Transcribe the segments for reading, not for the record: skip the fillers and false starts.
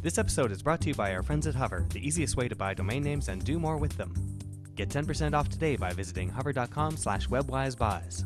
This episode is brought to you by our friends at Hover, the easiest way to buy domain names and do more with them. Get 10% off today by visiting hover.com/webwisebuys.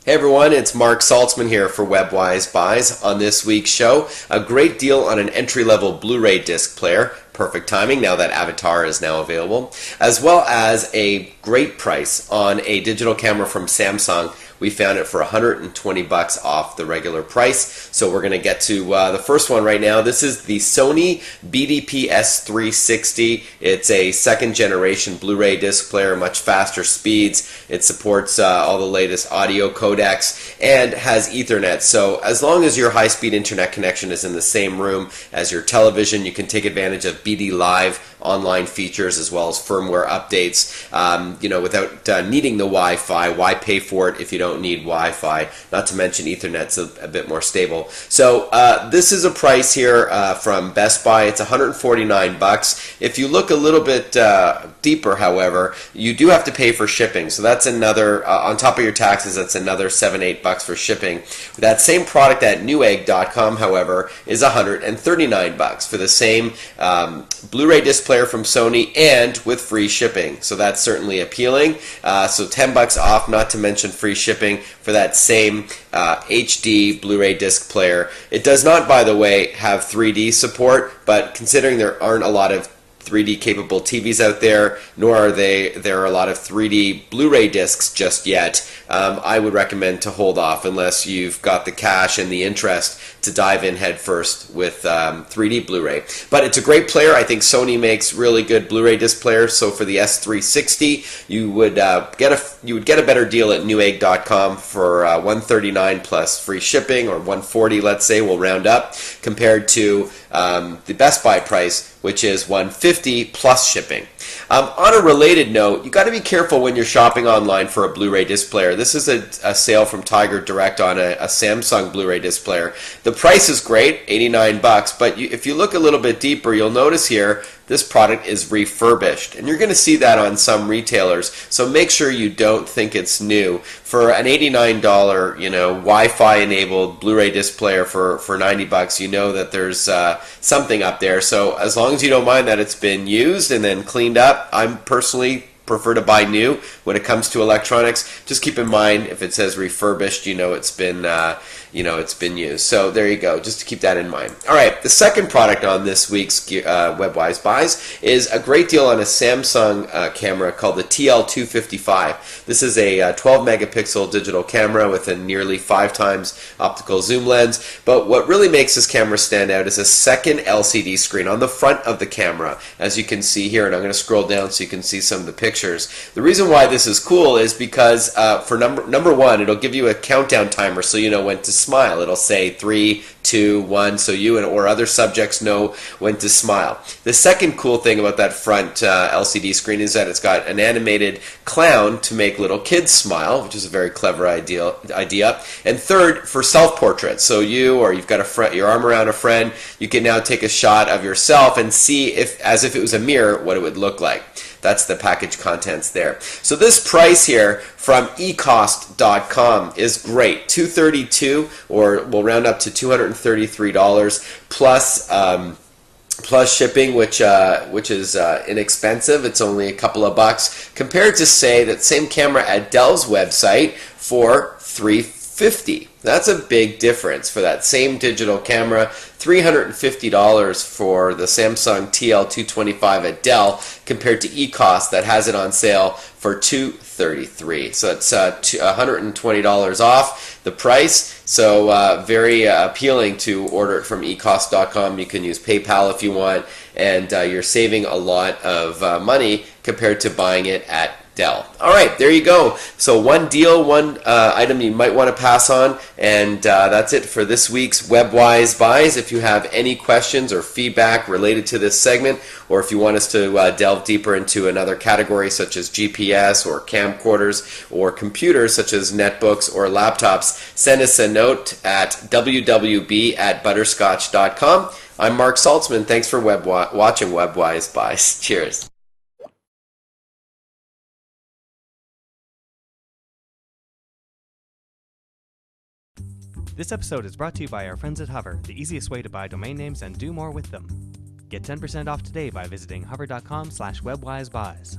Hey everyone, it's Mark Saltzman here for WebWise Buys. On this week's show, a great deal on an entry-level Blu-ray disc player, perfect timing now that Avatar is now available, as well as a great price on a digital camera from Samsung. We found it for $120 off the regular price. So we're going to get to the first one right now. This is the Sony BDP S360. It's a second generation Blu-ray disc player, much faster speeds. It supports all the latest audio codecs and has Ethernet. So as long as your high-speed internet connection is in the same room as your television, you can take advantage of BD Live online features as well as firmware updates, without needing the Wi-Fi. Why pay for it if you don't need Wi-Fi? Not to mention Ethernet's a bit more stable. So this is a price here from Best Buy. It's $149. If you look a little bit deeper, however, you do have to pay for shipping. So that's another, on top of your taxes, that's another $7-8 for shipping. That same product at Newegg.com, however, is $139 for the same Blu-ray disc player from Sony and with free shipping. So that's certainly appealing. So $10 off, not to mention free shipping for that same HD Blu-ray disc player. It does not, by the way, have 3D support, but considering there aren't a lot of 3D capable TVs out there, nor are there a lot of 3D Blu-ray discs just yet. I would recommend to hold off unless you've got the cash and the interest to dive in head first with 3D Blu-ray. But it's a great player. I think Sony makes really good Blu-ray disc players. So for the S360, you would get a better deal at Newegg.com for $139 plus free shipping, or $140, let's say, we'll round up, compared to the Best Buy price, which is $150 plus shipping. On a related note, you got to be careful when you're shopping online for a Blu-ray disc player. This is a sale from Tiger Direct on a Samsung Blu-ray disc player. The price is great, $89, but if you look a little bit deeper, you'll notice here this product is refurbished, and you're going to see that on some retailers. So make sure you don't think it's new. For an $89, Wi-Fi enabled Blu-ray disc player for $90, you know that there's something up there. So as long as you don't mind that it's been used and then cleaned up, I'm personally prefer to buy new when it comes to electronics. Just keep in mind, if it says refurbished, it's been it's been used. So there you go, just to keep that in mind. All right, the second product on this week's WebWise Buys is a great deal on a Samsung camera called the TL225. This is a 12 megapixel digital camera with a nearly 5 times optical zoom lens. But what really makes this camera stand out is a second LCD screen on the front of the camera, as you can see here. And I'm going to scroll down so you can see some of the pictures. The reason why this is cool is because for number one, it'll give you a countdown timer so you know when to smile. It'll say 3, 2, 1, so you or other subjects know when to smile. The second cool thing about that front LCD screen is that it's got an animated clown to make little kids smile, which is a very clever idea. And third, for self-portraits. So you've got your arm around a friend, you can now take a shot of yourself and see, as if it was a mirror, what it would look like. That's the package contents there. So this price here from ecost.com is great. $232, or we'll round up to $233 plus shipping, which is inexpensive. It's only a couple of bucks compared to, say, that same camera at Dell's website for $350. That's a big difference for that same digital camera. $350 for the Samsung TL225 at Dell compared to eCost that has it on sale for $233. So it's $120 off the price. So very appealing to order it from ecost.com. You can use PayPal if you want, and you're saving a lot of money compared to buying it at Dell. All right, there you go. So one deal, one item you might want to pass on, and that's it for this week's WebWise Buys. If you have any questions or feedback related to this segment, or if you want us to delve deeper into another category such as GPS or camcorders or computers such as netbooks or laptops, send us a note at wwb@butterscotch.com, I'm Mark Saltzman. Thanks for watching WebWise Buys. Cheers. This episode is brought to you by our friends at Hover, the easiest way to buy domain names and do more with them. Get 10% off today by visiting hover.com/webwisebuys.